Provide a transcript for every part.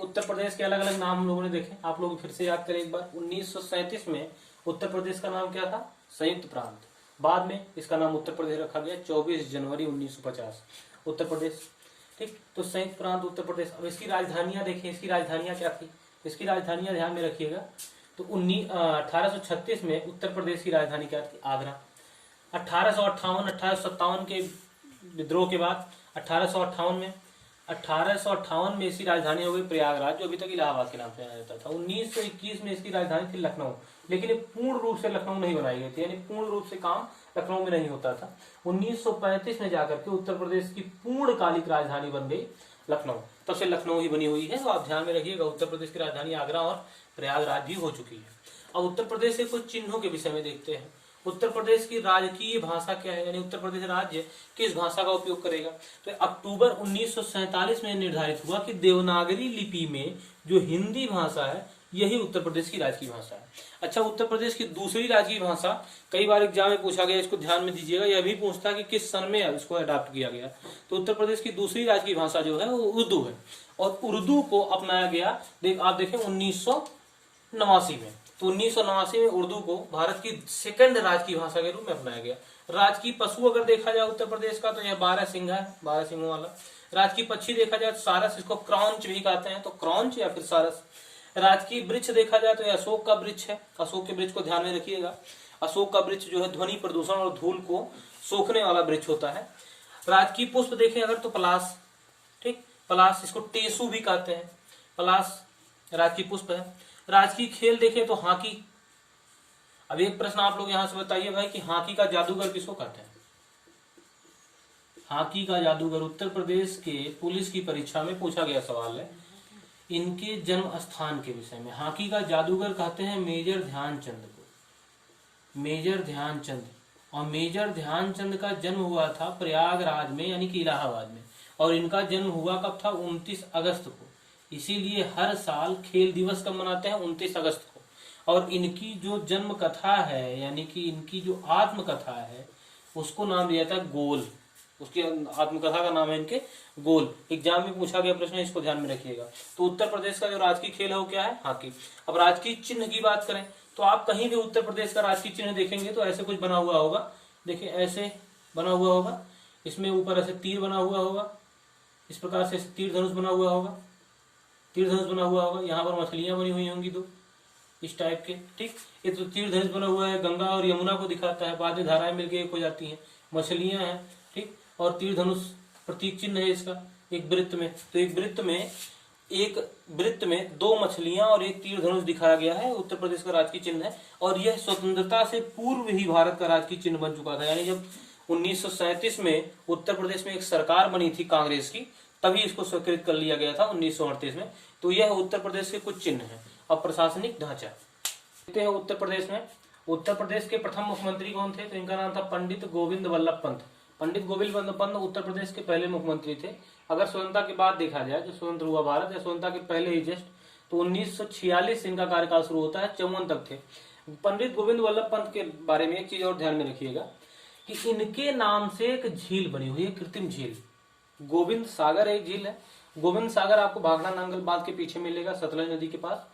उत्तर प्रदेश के अलग अलग नाम हम लोगों ने देखे, आप लोग फिर से याद करें एक बार। 1937 में उत्तर प्रदेश का नाम क्या था? संयुक्त प्रांत। बाद में इसका नाम उत्तर प्रदेश रखा गया 24 जनवरी 1950 उत्तर प्रदेश। ठीक, तो संयुक्त प्रांत उत्तर प्रदेश। अब इसकी राजधानियां देखिए, इसकी राजधानियां क्या थी, इसकी राजधानियां ध्यान में रखिएगा। तो 1836 में उत्तर प्रदेश की राजधानी क्या थी? आगरा। 1858 के विद्रोह के बाद 1858 में इसकी राजधानी हो गई प्रयागराज, जो अभी तक इलाहाबाद के नाम से जाना जाता था। 1921 में इसकी राजधानी थी लखनऊ, लेकिन ये पूर्ण रूप से लखनऊ नहीं बनाई गई थी, यानी पूर्ण रूप से काम लखनऊ में नहीं होता था। 1935 में जाकर के उत्तर प्रदेश की पूर्णकालिक राजधानी बन गई लखनऊ, तब से लखनऊ ही बनी हुई है। तो आप ध्यान में रखिएगा, उत्तर प्रदेश की राजधानी आगरा और प्रयागराज भी हो चुकी है। अब उत्तर प्रदेश के कुछ चिन्हों के विषय में देखते हैं। उत्तर प्रदेश की राजकीय भाषा क्या है, यानी उत्तर प्रदेश राज्य किस भाषा का उपयोग करेगा? तो अक्टूबर 1947 में निर्धारित हुआ कि देवनागरी लिपि में जो हिंदी भाषा है यही उत्तर प्रदेश की राजकीय भाषा है। अच्छा, उत्तर प्रदेश की दूसरी राजकीय भाषा कई बार एग्जाम में पूछा गया, इसको ध्यान में दीजिएगा। यह भी पूछता कि किस सन में इसको अडॉप्ट किया गया। तो उत्तर प्रदेश की दूसरी राजकीय भाषा जो है वो उर्दू है, और उर्दू को अपनाया गया आप देखें 1989 में। तो 1989 में उर्दू को भारत की सेकंड राजकीय भाषा के रूप में अपनाया गया। राजकीय पशु अगर देखा जाए उत्तर प्रदेश का, तो यह 12 सिंह है, 12 सिंहों वाला। राजकीय पक्षी देखा जाए तो सारस, इसको क्रॉन्च भी कहते हैं, तो क्रॉन्च या फिर सारस। राजकीय वृक्ष देखा जाए तो यह अशोक का वृक्ष है, अशोक के वृक्ष को ध्यान में रखिएगा। अशोक का वृक्ष जो है ध्वनि प्रदूषण और धूल को सोखने वाला वृक्ष होता है। राजकीय पुष्प देखें अगर तो पलाश, ठीक, पलाश, इसको टेसू भी कहते हैं, पलाश राजकीय पुष्प है। राजकीय खेल देखें तो हॉकी। अब एक प्रश्न आप लोग यहां से बताइए भाई कि हॉकी का जादूगर किसको कहते हैं? हॉकी का जादूगर उत्तर प्रदेश के पुलिस की परीक्षा में पूछा गया सवाल है, इनके जन्म स्थान के विषय में। हॉकी का जादूगर कहते हैं मेजर ध्यानचंद को, मेजर ध्यानचंद। और मेजर ध्यानचंद का जन्म हुआ था प्रयागराज में, यानी कि इलाहाबाद में, और इनका जन्म हुआ कब था? 29 अगस्त को। इसीलिए हर साल खेल दिवस कब मनाते हैं? 29 अगस्त को। और इनकी जो जन्म कथा है, यानी कि इनकी जो आत्मकथा है, उसको नाम दिया था गोल। उसकी आत्मकथा का नाम है इनके गोल। एग्जाम में पूछा गया प्रश्न है, इसको ध्यान में रखिएगा। तो उत्तर प्रदेश का जो राजकीय खेल है वो क्या है? हॉकी। अब राजकीय चिन्ह की बात करें तो आप कहीं भी उत्तर प्रदेश का राजकीय चिन्ह देखेंगे तो ऐसे कुछ बना हुआ होगा। देखिए ऐसे बना हुआ होगा, इसमें ऊपर ऐसे तीर बना हुआ होगा, इस प्रकार से तीर धनुष बना हुआ होगा, तीर धनुष बना हुआ होगा। यहाँ पर मछलियां बनी हुई होंगी दो इस टाइप के, ठीक। ये तो तीर धनुष बना हुआ है, गंगा और यमुना को दिखाता है, बाद में धाराएं मिलकर एक हो जाती हैं, मछलियां हैं, ठीक। और तीर धनुष प्रतीक चिन्ह है इसका एक वृत्त में। तो एक वृत्त में दो मछलियां और एक तीर धनुष दिखाया गया है, उत्तर प्रदेश का राजकीय चिन्ह है। और यह स्वतंत्रता से पूर्व ही भारत का राजकीय चिन्ह बन चुका था, यानी जब 1937 में उत्तर प्रदेश में एक सरकार बनी थी कांग्रेस की, तभी इसको स्वीकृत कर लिया गया था 1938 में। तो यह उत्तर प्रदेश के कुछ चिन्ह हैं। अब प्रशासनिक ढांचा देखते हैं उत्तर प्रदेश में। उत्तर प्रदेश के प्रथम मुख्यमंत्री कौन थे? तो इनका नाम था पंडित गोविंद वल्लभ पंत। पंडित गोविंद वल्लभ पंत उत्तर प्रदेश के पहले मुख्यमंत्री थे। अगर स्वतंत्रता के बाद देखा जाए, जो स्वतंत्र हुआ भारत, या स्वतंत्रता के पहले ही जस्ट, तो 1946 से इनका कार्यकाल शुरू होता है, 54 तक थे। पंडित गोविंद वल्लभ पंत के बारे में एक चीज और ध्यान में रखिएगा कि इनके नाम से एक झील बनी हुई है, कृत्रिम झील। गोविंद सागर एक झील है। गोविंद सागर आपको भाखड़ा नांगल बांध के पीछे मिलेगा, सतलज नदी के पास।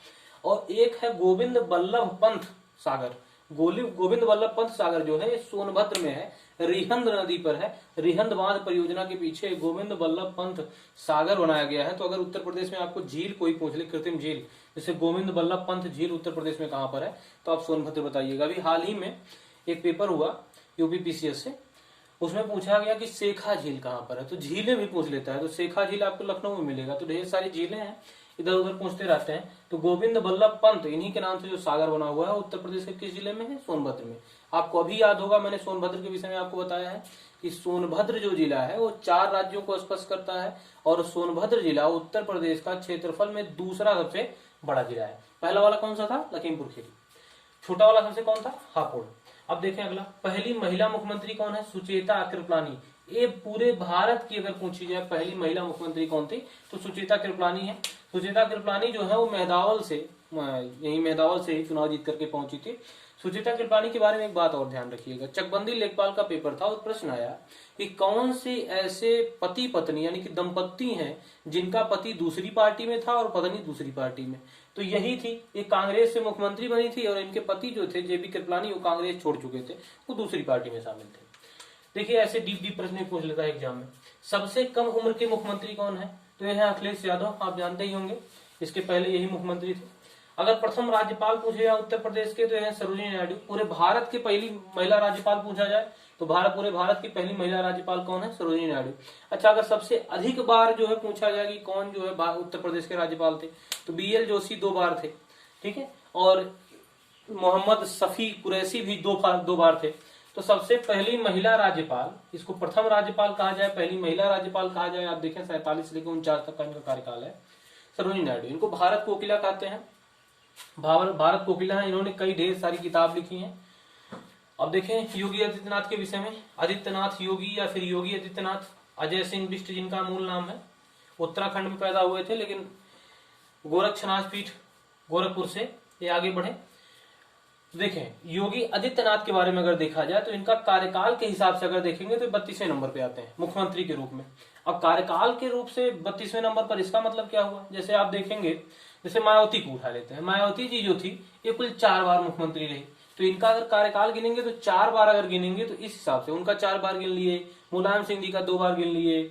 और एक है गोविंद वल्लभ पंत सागर। गोविंद वल्लभ पंत सागर जो है सोनभद्र में है, रिहंद नदी पर है। रिहंद बांध परियोजना के पीछे गोविंद वल्लभ पंत सागर बनाया गया है। तो अगर उत्तर प्रदेश में आपको झील कोई पूछ ले, कृत्रिम झील, जैसे गोविंद वल्लभ पंत झील उत्तर प्रदेश में कहां पर है, तो आप सोनभद्र बताइएगा। अभी हाल ही में एक पेपर हुआ यूपीपीसीएस से, उसमें पूछा गया कि शेखा झील कहां पर है, तो झीलें भी पूछ लेता है। तो शेखा झील आपको लखनऊ में मिलेगा। तो ढेर सारी झीलें हैं, इधर उधर पूछते रहते हैं। तो गोविंद वल्लभ पंत, इन्हीं के नाम से जो सागर बना हुआ है, उत्तर प्रदेश के किस जिले में है? सोनभद्र में। आपको अभी याद होगा, मैंने सोनभद्र के विषय में आपको बताया है कि सोनभद्र जो जिला है वो 4 राज्यों को स्पर्श करता है, और सोनभद्र जिला उत्तर प्रदेश का क्षेत्रफल में दूसरा सबसे बड़ा जिला है। पहला वाला कौन सा था? लखीमपुर खीरी। छोटा वाला सबसे कौन था? हापुड़। अब देखें अगला, पहली महिला मुख्यमंत्री कौन है? सुचेता कृपलानी। ये पूरे भारत की अगर पूछी जाए पहली महिला मुख्यमंत्री कौन थी, तो सुचेता कृपलानी है। सुचेता कृपलानी जो है वो मेहदावल से, यही मेहदावल से ही चुनाव जीत करके पहुंची थी। सुचेता कृपलानी के बारे में एक बात और ध्यान रखिएगा, चकबंदी लेखपाल का पेपर था और प्रश्न आया कि कौन से ऐसे पति पत्नी यानी कि दंपत्ति हैं जिनका पति दूसरी पार्टी में था और पत्नी दूसरी पार्टी में। तो यही थी, ये कांग्रेस से मुख्यमंत्री बनी थी और इनके पति जो थे जेबी कृपलानी वो कांग्रेस छोड़ चुके थे, वो दूसरी पार्टी में शामिल थे। देखिए ऐसे डीप डीप प्रश्न पूछ लेता है एग्जाम में। सबसे कम उम्र के मुख्यमंत्री कौन है? तो यह है अखिलेश यादव, आप जानते ही होंगे, इसके पहले यही मुख्यमंत्री थे। अगर प्रथम राज्यपाल पूछे जाए उत्तर प्रदेश के तो यह सरोजिनी नायडू। पूरे भारत की पहली महिला राज्यपाल पूछा जाए तो पूरे भारत की पहली महिला राज्यपाल कौन है? सरोजिनी नायडू। अच्छा, अगर सबसे अधिक बार जो है पूछा जाए कि कौन जो है उत्तर प्रदेश के राज्यपाल थे तो BL जोशी 2 बार थे, ठीक है, और मोहम्मद शफी कुरैशी भी 2 बार थे। तो सबसे पहली महिला राज्यपाल, इसको प्रथम राज्यपाल कहा जाए, पहली महिला राज्यपाल कहा जाए, आप देखें 47 से लेकर 49 तक का इनका कार्यकाल है, सरोजिनी नायडू। इनको भारत कोकिला कहते हैं, भारत कोकिला है, इन्होंने कई ढेर सारी किताब लिखी हैं। अब देखें योगी आदित्यनाथ के विषय में, आदित्यनाथ योगी या फिर योगी आदित्यनाथ, अजय सिंह बिष्ट जिनका मूल नाम है, उत्तराखंड में पैदा हुए थे लेकिन गोरक्षनाथ पीठ गोरखपुर से ये आगे बढ़े। देखें योगी आदित्यनाथ के बारे में अगर देखा जाए तो इनका कार्यकाल के हिसाब से अगर देखेंगे तो 32वें नंबर पे आते हैं मुख्यमंत्री के रूप में। अब कार्यकाल के रूप से 32वें नंबर पर, इसका मतलब क्या हुआ? जैसे आप देखेंगे, जैसे मायावती को उठा लेते हैं, मायावती जी जो थी ये कुल 4 बार मुख्यमंत्री रही, तो इनका अगर कार्यकाल गिनेंगे तो 4 बार अगर गिनेंगे तो इस हिसाब से उनका 4 बार गिन लिए, मुलायम सिंह जी का 2 बार गिन लिए,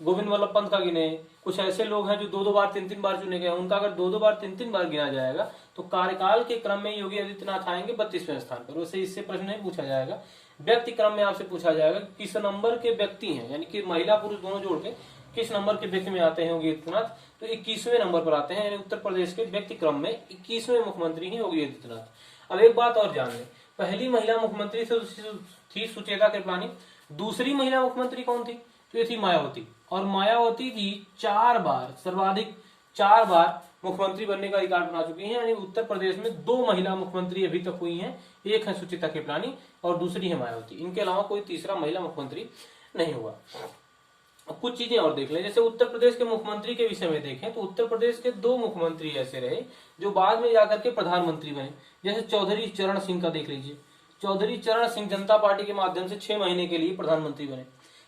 गोविंद वल्लभ पंत का गिने, कुछ ऐसे लोग हैं जो 2-2 बार 3-3 बार चुने गए, उनका अगर 2-2 बार 3-3 बार गिना जाएगा तो कार्यकाल के क्रम में योगी आदित्यनाथ आएंगे 32वें स्थान पर। वैसे इससे प्रश्न नहीं पूछा जाएगा, व्यक्ति क्रम में आपसे पूछा जाएगा किस नंबर के व्यक्ति हैं, यानी कि महिला पुरुष दोनों जोड़ के किस नंबर के व्यक्ति में आते हैं योगी आदित्यनाथ, तो 21वें नंबर पर आते हैं, यानी उत्तर प्रदेश के व्यक्ति क्रम में 21वें मुख्यमंत्री हैं योगी आदित्यनाथ। अब एक बात और जान लें, पहली महिला मुख्यमंत्री थी सुचेता कृपलानी, दूसरी महिला मुख्यमंत्री कौन थी? तो ये थी मायावती, और मायावती जी 4 बार, सर्वाधिक 4 बार मुख्यमंत्री बनने का रिकॉर्ड बना चुकी हैं, यानी उत्तर प्रदेश में 2 महिला मुख्यमंत्री अभी तक हुई हैं, एक है सुचेता कृपलानी और दूसरी है मायावती, इनके अलावा कोई तीसरा महिला मुख्यमंत्री नहीं हुआ। अब कुछ चीजें और देख लें, जैसे उत्तर प्रदेश के मुख्यमंत्री के विषय में देखें तो उत्तर प्रदेश के 2 मुख्यमंत्री ऐसे रहे जो बाद में जाकर के प्रधानमंत्री बने। जैसे चौधरी चरण सिंह का देख लीजिए, चौधरी चरण सिंह जनता पार्टी के माध्यम से 6 महीने के लिए प्रधानमंत्री बने।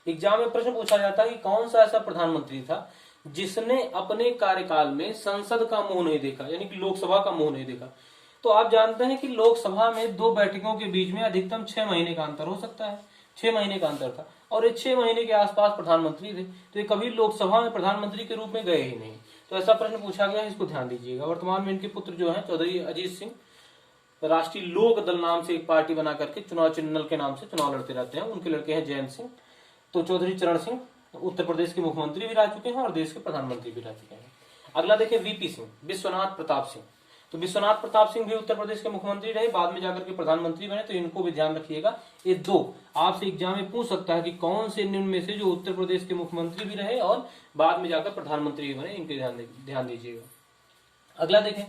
एग्जाम में प्रश्न पूछा जाता है कि कौन सा ऐसा प्रधानमंत्री था जिसने अपने कार्यकाल में संसद का मुंह नहीं देखा, यानी कि लोकसभा का मुंह नहीं देखा। तो आप जानते हैं कि लोकसभा में 2 बैठकों के बीच में अधिकतम 6 महीने का अंतर हो सकता है, 6 महीने का अंतर था, और ये 6 महीने के आसपास प्रधानमंत्री थे, तो ये कभी लोकसभा में प्रधानमंत्री के रूप में गए ही नहीं। तो ऐसा प्रश्न पूछा गया है, इसको ध्यान दीजिएगा। वर्तमान में इनके पुत्र जो है चौधरी अजीत सिंह, राष्ट्रीय लोक दल नाम से एक पार्टी बना करके चुनाव चिन्ह के नाम से चुनाव लड़ते रहते हैं, उनके लड़के हैं जयंत सिंह। तो चौधरी चरण सिंह उत्तर प्रदेश के मुख्यमंत्री भी रह चुके हैं और देश के प्रधानमंत्री भी रह चुके हैं। अगला देखें VP सिंह, विश्वनाथ प्रताप सिंह। तो विश्वनाथ प्रताप सिंह भी उत्तर प्रदेश के मुख्यमंत्री रहे, बाद में जाकर के प्रधानमंत्री बने, तो इनको भी ध्यान रखिएगा। ये 2 आपसे एग्जाम में पूछ सकता है कि कौन से निम्न में से जो उत्तर प्रदेश के मुख्यमंत्री भी रहे और बाद में जाकर प्रधानमंत्री भी बने, इनके ध्यान दीजिएगा। अगला देखें,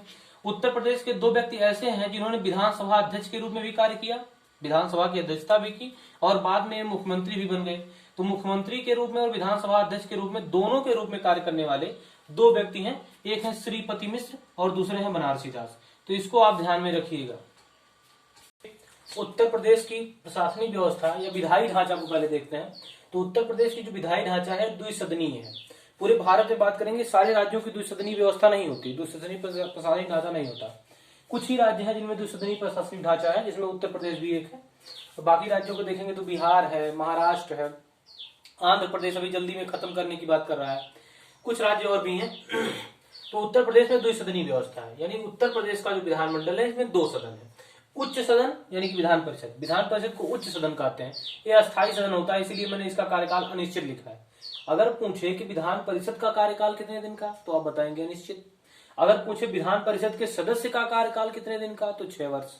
उत्तर प्रदेश के 2 व्यक्ति ऐसे हैं जिन्होंने विधानसभा अध्यक्ष के रूप में भी कार्य किया, विधानसभा की अध्यक्षता भी की और बाद में मुख्यमंत्री भी बन गए। तो मुख्यमंत्री के रूप में और विधानसभा अध्यक्ष के रूप में, दोनों के रूप में कार्य करने वाले 2 व्यक्ति हैं, एक है श्रीपति मिश्र और दूसरे हैं बनारसी दास। तो इसको आप ध्यान में रखिएगा। उत्तर प्रदेश की प्रशासनिक व्यवस्था या विधायी ढांचा को पहले देखते हैं। तो उत्तर प्रदेश की जो विधायी ढांचा है द्विसदनीय है। पूरे भारत में बात करेंगे, सारे राज्यों की द्विसदनीय व्यवस्था नहीं होती, द्विसदनीय प्रशासनिक ढांचा नहीं होता। कुछ ही राज्य हैं जिनमें द्विसदनीय प्रशासनिक ढांचा है, जिसमें उत्तर प्रदेश भी एक है। तो बाकी राज्यों को देखेंगे तो बिहार है, महाराष्ट्र है, आंध्र प्रदेश अभी जल्दी में खत्म करने की बात कर रहा है, कुछ राज्य और भी हैं। तो उत्तर प्रदेश में 2 सदनीय व्यवस्था है, यानी उत्तर प्रदेश का जो विधानमंडल है इसमें 2 सदन है। उच्च सदन यानी कि विधान परिषद, विधान परिषद को उच्च सदन कहते हैं, यह अस्थायी सदन होता है, इसलिए मैंने इसका कार्यकाल अनिश्चित लिखा है। अगर पूछे कि विधान परिषद का कार्यकाल कितने दिन का, तो आप बताएंगे अनिश्चित। अगर पूछे विधान परिषद के सदस्य का कार्यकाल कितने दिन का, तो 6 वर्ष।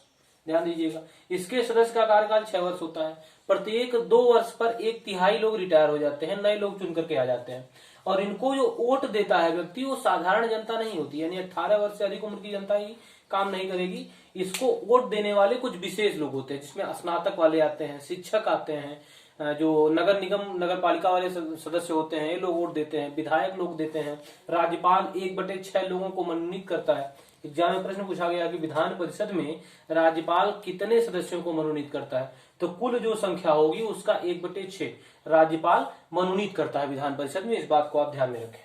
ध्यान दीजिएगा, इसके सदस्य का कार्यकाल 6 वर्ष होता है। प्रत्येक 2 वर्ष पर 1/3 लोग रिटायर हो जाते हैं, नए लोग चुन करके आ जाते हैं। और इनको जो वोट देता है व्यक्ति, वो साधारण जनता नहीं होती, यानी 18 वर्ष से अधिक उम्र की जनता ही काम नहीं करेगी। इसको वोट देने वाले कुछ विशेष लोग होते हैं, जिसमें स्नातक वाले आते हैं, शिक्षक आते हैं, जो नगर निगम नगर पालिका वाले सदस्य होते हैं ये लोग वोट देते हैं, विधायक लोग देते हैं, राज्यपाल 1/6 लोगों को मनोनीत करता है। एग्जाम में प्रश्न पूछा गया कि विधान परिषद में राज्यपाल कितने सदस्यों को मनोनीत करता है, तो कुल जो संख्या होगी उसका 1/6 राज्यपाल मनोनीत करता है विधान परिषद में। इस बात को आप ध्यान में रखें।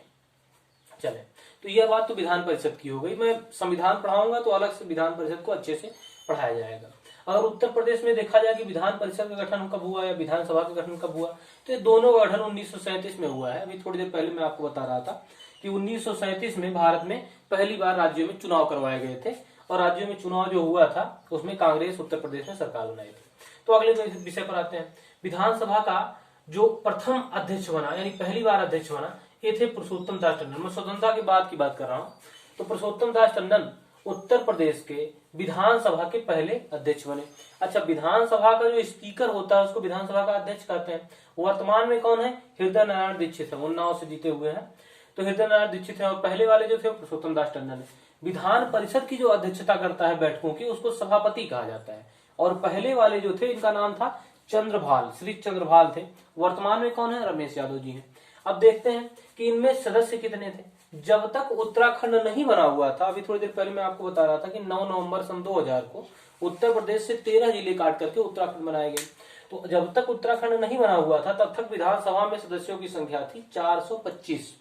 चले, तो यह बात तो विधान परिषद की हो गई। मैं संविधान पढ़ाऊंगा तो अलग से विधान परिषद को अच्छे से पढ़ाया जाएगा। अगर उत्तर प्रदेश में देखा जाए कि विधान परिषद का गठन कब हुआ या विधानसभा का गठन कब हुआ, तो ये दोनों का गठन 1937 में हुआ है। अभी थोड़ी देर पहले मैं आपको बता रहा था कि 1937 में भारत में पहली बार राज्यों में चुनाव करवाए गए थे, और राज्यों में चुनाव जो हुआ था उसमें कांग्रेस उत्तर प्रदेश में सरकार बनाई थी। तो अगले विषय पर आते हैं। विधानसभा का जो प्रथम अध्यक्ष बना, यानी पहली बार अध्यक्ष बना, ये थे पुरुषोत्तम दास टंडन। मैं स्वतंत्रता के बाद की बात कर रहा हूँ। तो पुरुषोत्तम दास टंडन उत्तर प्रदेश के विधानसभा के पहले अध्यक्ष बने। अच्छा, विधानसभा का जो स्पीकर होता है उसको विधानसभा का अध्यक्ष कहते हैं। वर्तमान में कौन है? हृदय नारायण दीक्षित है, उन्नाव से जीते हुए हैं, तो हृदय नारायण दीक्षित है। और पहले वाले जो थे पुरुषोत्तम दास टंडन है। विधान परिषद की जो अध्यक्षता करता है बैठकों की, उसको सभापति कहा जाता है। और पहले वाले जो थे इनका नाम था चंद्रभाल, श्री चंद्रभाल थे। वर्तमान में कौन है? रमेश यादव जी हैं। अब देखते हैं कि इनमें सदस्य कितने थे। जब तक उत्तराखंड नहीं बना हुआ था, अभी थोड़ी देर पहले मैं आपको बता रहा था कि 9 नवंबर सन 2000 को उत्तर प्रदेश से 13 जिले काट करके उत्तराखंड बनाए गए। तो जब तक उत्तराखंड नहीं बना हुआ था तब तक विधानसभा में सदस्यों की संख्या थी 425।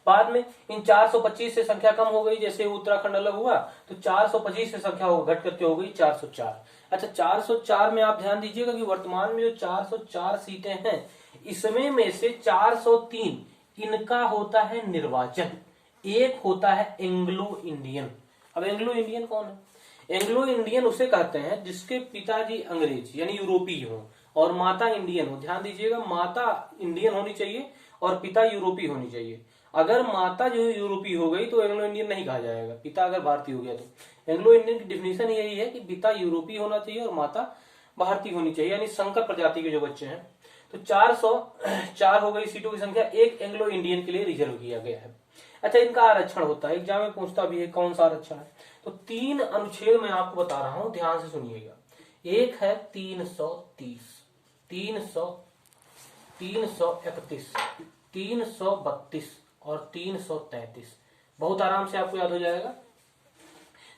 बाद में इन 425 से संख्या कम हो गई, जैसे उत्तराखंड अलग हुआ तो 425 से संख्या घट करके हो गई 404। अच्छा, 404 में आप ध्यान दीजिएगा कि वर्तमान में जो 404 सीटें हैं, इसमें में से 403 इनका होता है निर्वाचन, एक होता है एंग्लो इंडियन। अब एंग्लो इंडियन कौन है? एंग्लो इंडियन उसे कहते हैं जिसके पिताजी अंग्रेज यानी यूरोपीय हो और माता इंडियन हो। ध्यान दीजिएगा, माता इंडियन होनी चाहिए और पिता यूरोपीय होनी चाहिए। अगर माता जो यूरोपीय हो गई तो एंग्लो इंडियन नहीं कहा जाएगा, पिता अगर भारतीय हो गया तो। एंग्लो इंडियन की डिफिनेशन यही है कि पिता यूरोपीय होना चाहिए और माता भारतीय होनी चाहिए, यानी संकर प्रजाति के जो बच्चे हैं। तो 404 हो गई सीटों की संख्या, एक एंग्लो इंडियन के लिए रिजर्व किया गया है। अच्छा, इनका आरक्षण होता है, एग्जाम में पूछता भी है कौन सा आरक्षण है। तो 3 अनुच्छेद मैं आपको बता रहा हूं, ध्यान से सुनिएगा। एक है 330, 331, 332 और 333। बहुत आराम से आपको याद हो जाएगा।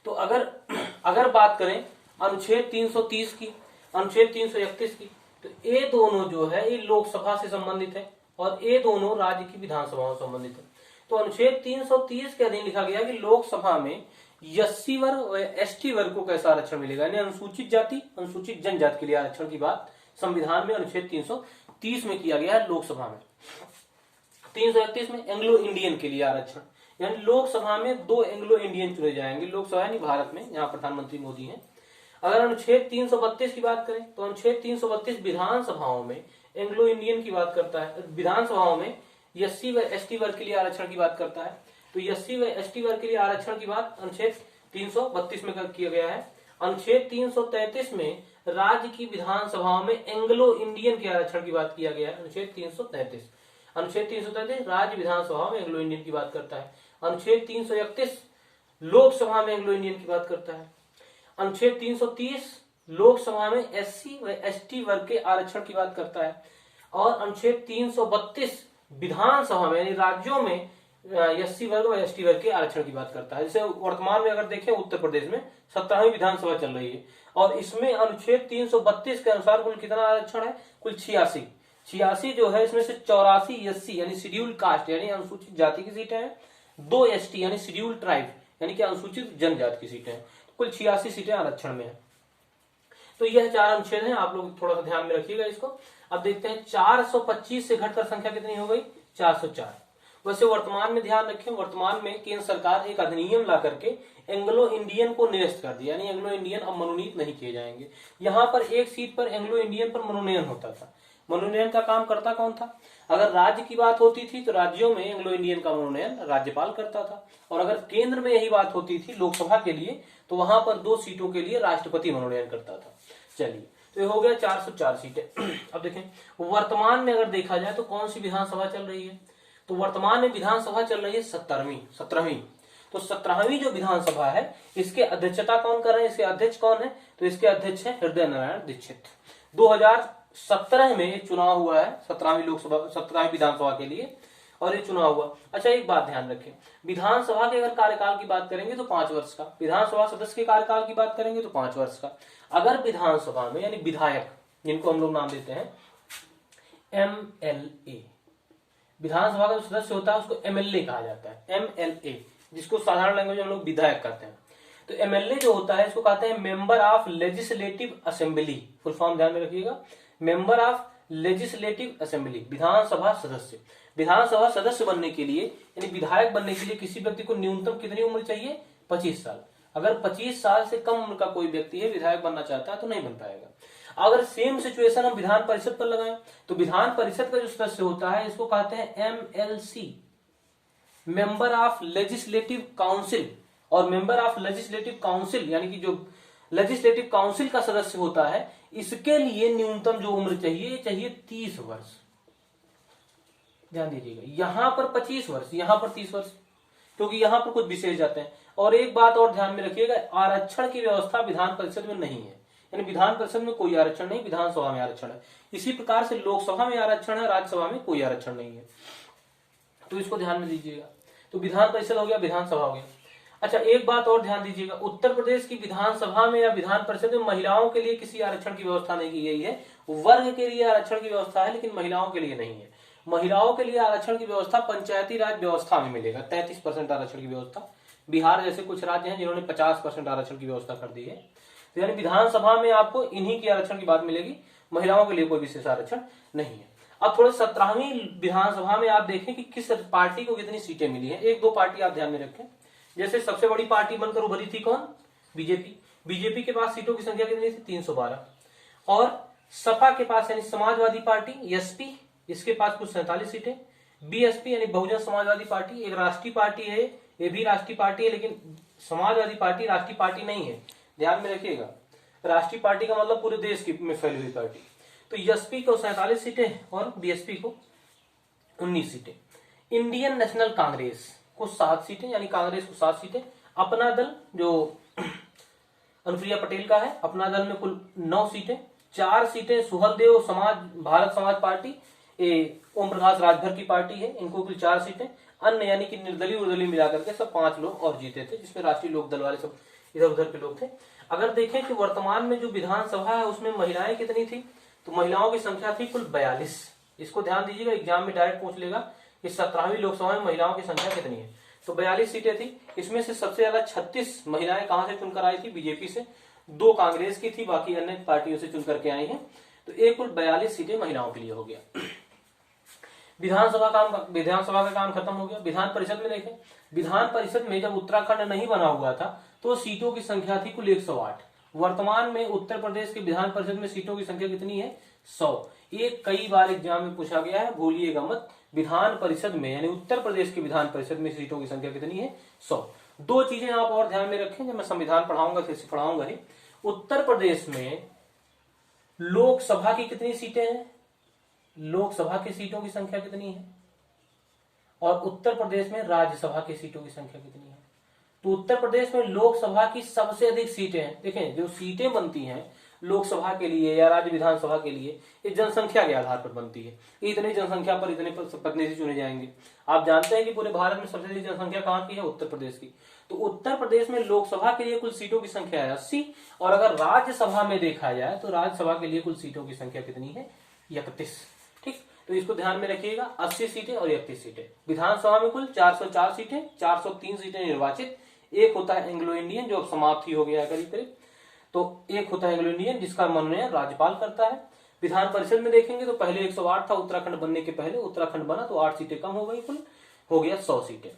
तो अगर बात करें अनुच्छेद 330 की, अनुच्छेद 331 की, तो ये दोनों जो है ये लोकसभा से संबंधित है और ये दोनों राज्य की विधानसभाओं से संबंधित है। तो अनुच्छेद 330 के अधीन लिखा गया कि लोकसभा में एससी वर्ग व एसटी वर्ग को कैसा आरक्षण मिलेगा, यानी अनुसूचित जाति अनुसूचित जनजाति के लिए आरक्षण की बात संविधान में अनुच्छेद 330 में किया गया है। लोकसभा में 331 में एंग्लो इंडियन के लिए आरक्षण, यानी लोकसभा में 2 एंग्लो इंडियन चुने जाएंगे। लोकसभा यानी भारत में, यहाँ प्रधानमंत्री मोदी हैं। अगर अनुच्छेद 332 की बात करें तो अनुच्छेद 332 विधानसभाओं में एंग्लो इंडियन की बात करता है, विधानसभाओं में एससी व एसटी वर्ग के लिए आरक्षण की बात करता है। तो एससी व एसटी वर्ग के लिए आरक्षण की बात अनुच्छेद 332 में किया गया है। अनुच्छेद 333 में राज्य की विधानसभाओं में एंग्लो इंडियन के आरक्षण की बात किया गया है। अनुच्छेद 333 राज्य विधानसभा में एंग्लो इंडियन की बात करता है। अनुच्छेद 331 लोकसभा में एंग्लो इंडियन की बात करता है। अनुच्छेद 330 लोकसभा में एससी व एसटी वर्ग के आरक्षण की बात करता है। और अनुच्छेद 332 विधानसभा में यानी राज्यों में एससी वर्ग व एसटी वर्ग के आरक्षण की बात करता है। जैसे वर्तमान में अगर देखें उत्तर प्रदेश में 17वीं विधानसभा चल रही है और इसमें अनुच्छेद 332 के अनुसार कुल कितना आरक्षण है? कुल 86 जो है, इसमें से 84 एससी यानी शेड्यूल कास्ट यानी अनुसूचित जाति की सीटें हैं, 2 एसटी यानी शेड्यूल ट्राइब यानी कि अनुसूचित जनजाति की सीटें हैं। कुल 86 सीटें आरक्षण में है। तो यह 4 अनुच्छेद हैं, आप लोग थोड़ा सा ध्यान में रखिएगा इसको। अब देखते हैं 425 से घटकर संख्या कितनी हो गई? 404। वैसे वर्तमान में ध्यान रखें, वर्तमान में केंद्र सरकार एक अधिनियम ला करके एंग्लो इंडियन को निरस्त कर दिया, यानी एंग्लो इंडियन अब मनोनीत नहीं किए जाएंगे। यहाँ पर एक सीट पर एंग्लो इंडियन पर मनोनयन होता था। मनोनयन का काम करता कौन था? अगर राज्य की बात होती थी तो राज्यों में एंग्लो इंडियन का मनोनयन राज्यपाल करता था, और अगर केंद्र में यही बात होती थी लोकसभा के लिए तो वहां पर 2 सीटों के लिए राष्ट्रपति मनोनयन करता था। चलिए, तो ये हो गया 404 सीटें। अब देखें वर्तमान में अगर देखा जाए तो कौन सी विधानसभा चल रही है, तो वर्तमान में विधानसभा चल रही है 17वीं। तो 17वीं जो विधानसभा है इसके अध्यक्षता कौन कर रहे हैं? इसके अध्यक्ष कौन है? तो इसके अध्यक्ष है हृदय नारायण दीक्षित। 17 में चुनाव हुआ है, 17वीं लोकसभा 17वीं विधानसभा के लिए, और ये चुनाव हुआ। अच्छा एक बात ध्यान रखें, विधानसभा के अगर कार्यकाल की बात करेंगे तो 5 वर्ष का, विधानसभा सदस्य के कार्यकाल की बात करेंगे तो 5 वर्ष का। अगर विधानसभा में यानी विधायक, जिनको हम लोग नाम देते हैं MLA, विधानसभा का जो सदस्य होता है उसको MLA कहा जाता है, MLA, जिसको साधारण लैंग्वेज में हम लोग विधायक कहते हैं। तो MLA जो होता है इसको कहते हैं member of legislative assembly, full form ध्यान में रखिएगा, मेंबर ऑफ लेजिस्लेटिव असेंबली, विधानसभा सदस्य। विधानसभा सदस्य बनने के लिए यानी विधायक बनने के लिए किसी व्यक्ति को न्यूनतम कितनी उम्र चाहिए? 25 साल। अगर 25 साल से कम उम्र का कोई व्यक्ति है विधायक बनना चाहता है तो नहीं बन पाएगा। अगर सेम सिचुएशन हम विधान परिषद पर लगाएं तो विधान परिषद का जो सदस्य होता है इसको कहते हैं MLC, member of legislative council. और मेंबर ऑफ लेजिस्लेटिव काउंसिल यानी कि जो लेजिस्लेटिव काउंसिल का सदस्य होता है इसके लिए न्यूनतम जो उम्र चाहिए 30 वर्ष। ध्यान दीजिएगा, यहां पर 25 वर्ष, यहां पर 30 वर्ष, क्योंकि यहां पर कुछ विशेष जाते हैं। और एक बात और ध्यान में रखिएगा, आरक्षण की व्यवस्था विधान परिषद में नहीं है, यानी विधान परिषद में कोई आरक्षण नहीं, विधानसभा में आरक्षण है। इसी प्रकार से लोकसभा में आरक्षण है, राज्यसभा में कोई आरक्षण नहीं है, तो इसको ध्यान में दीजिएगा। तो विधान परिषद हो गया, विधानसभा हो गया। अच्छा एक बात और ध्यान दीजिएगा, उत्तर प्रदेश की विधानसभा में या विधान परिषद में महिलाओं के लिए किसी आरक्षण की व्यवस्था नहीं की गई है। वर्ग के लिए आरक्षण की व्यवस्था है लेकिन महिलाओं के लिए नहीं है। महिलाओं के लिए आरक्षण की व्यवस्था पंचायती राज व्यवस्था में मिलेगा, 33% आरक्षण की व्यवस्था। बिहार जैसे कुछ राज्य हैं जिन्होंने 50% आरक्षण की व्यवस्था कर दी है। तो यानी विधानसभा में आपको इन्हीं की आरक्षण की बात मिलेगी, महिलाओं के लिए कोई विशेष आरक्षण नहीं है। अब थोड़े 17वीं विधानसभा में आप देखें कि किस पार्टी को कितनी सीटें मिली है। एक दो पार्टी आप ध्यान में रखें, जैसे सबसे बड़ी पार्टी बनकर उभरी थी कौन? बीजेपी। बीजेपी के पास सीटों की संख्या कितनी थी? 312। और सपा के पास यानी समाजवादी पार्टी एसपी, इसके पास कुछ 47 सीटें। बीएसपी यानी बहुजन समाजवादी पार्टी एक राष्ट्रीय पार्टी है, ये भी राष्ट्रीय पार्टी है लेकिन समाजवादी पार्टी राष्ट्रीय पार्टी नहीं है, ध्यान में रखिएगा। राष्ट्रीय पार्टी का मतलब पूरे देश की में फैली हुई पार्टी। तो एसपी को 47 सीटें और बीएसपी को 19 सीटें। इंडियन नेशनल कांग्रेस को 7 सीटें यानी कांग्रेस को 7 सीटें। अपना दल जो अनुप्रिया पटेल का है, अपना दल में कुल 9 सीटें। 4 सीटें सुहलदेव समाज भारत समाज पार्टी, ओम प्रकाश राजभर की पार्टी है, इनको कुल 4 सीटें। अन्य यानी कि निर्दलीय उर्दलीय मिलाकर के सब 5 लोग और जीते थे, जिसमें राष्ट्रीय लोक दल वाले सब इधर उधर के लोग थे। अगर देखें कि वर्तमान में जो विधानसभा है उसमें महिलाएं कितनी थी, तो महिलाओं की संख्या थी कुल 42। इसको ध्यान दीजिएगा, एग्जाम में डायरेक्ट पूछ लेगा कि 17वीं लोकसभा में महिलाओं की संख्या कितनी है। तो 42 सीटें थी, इसमें से सबसे ज्यादा 36 महिलाएं कहां से चुनकर आई थी? बीजेपी से। 2 कांग्रेस की थी, बाकी अन्य पार्टियों से चुनकर के आई हैं। तो एक कुल 42 सीटें महिलाओं के लिए हो गया। विधानसभा का काम खत्म हो गया। विधान परिषद में देखें, विधान परिषद में जब उत्तराखंड नहीं बना हुआ था तो सीटों की संख्या थी कुल 108। वर्तमान में उत्तर प्रदेश के विधान परिषद में सीटों की संख्या कितनी है? 100। एक कई बार एग्जाम में पूछा गया है, भूलिएगा मत। विधान परिषद में यानी उत्तर प्रदेश के विधान परिषद में सीटों की संख्या कितनी है? 100। 2 चीजें आप और ध्यान में रखें, जब मैं संविधान पढ़ाऊंगा फिर से पढ़ाऊंगा ही। उत्तर प्रदेश में लोकसभा की कितनी सीटें हैं? लोकसभा की सीटों की संख्या कितनी है? और उत्तर प्रदेश में राज्यसभा की सीटों की संख्या कितनी है? तो उत्तर प्रदेश में लोकसभा की सबसे अधिक सीटें हैं। देखें, जो सीटें बनती हैं लोकसभा के लिए या राज्य विधानसभा के लिए, ये जनसंख्या के आधार पर बनती है। इतनी जनसंख्या पर इतने प्रतिनिधि चुने जाएंगे। आप जानते हैं कि पूरे भारत में सबसे अधिक जनसंख्या कहाँ की है? उत्तर प्रदेश की। तो उत्तर प्रदेश में लोकसभा के लिए कुल सीटों की संख्या है 80। और अगर राज्यसभा में देखा जाए तो राज्यसभा के लिए कुल सीटों की संख्या कितनी है? 31। ठीक, तो इसको ध्यान में रखिएगा, 80 सीटें और 31 सीटें। विधानसभा में कुल 404 सीटें, 403 सीटें निर्वाचित। एक होता है एंग्लो इंडियन जो अब समाप्त ही हो गया है करीब करीब। तो एक होता है एंग्लो इंडियन जिसका मनोनयन राज्यपाल करता है। विधान परिषद में देखेंगे तो पहले 108 था, उत्तराखंड बनने के पहले उत्तराखंड बना तो 8 सीटें कम हो गई, कुल हो गया 100 सीटें।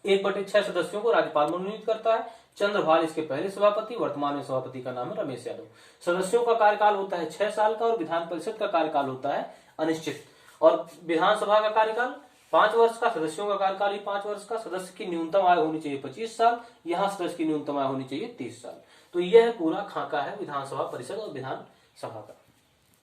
1/6 सदस्यों को राज्यपाल मनोनीत करता है। चंद्रभाल इसके पहले सभापति, वर्तमान में सभापति का नाम है रमेश यादव। सदस्यों का कार्यकाल होता है 6 साल का और विधान परिषद का कार्यकाल होता है अनिश्चित। और विधानसभा का कार्यकाल 5 वर्ष का, सदस्यों का कार्यकाल ही 5 वर्ष का। सदस्य की न्यूनतम आयु होनी चाहिए 25 साल, यहाँ सदस्य की न्यूनतम आयु होनी चाहिए 30 साल। तो यह पूरा खाका है विधानसभा परिषद और विधानसभा का।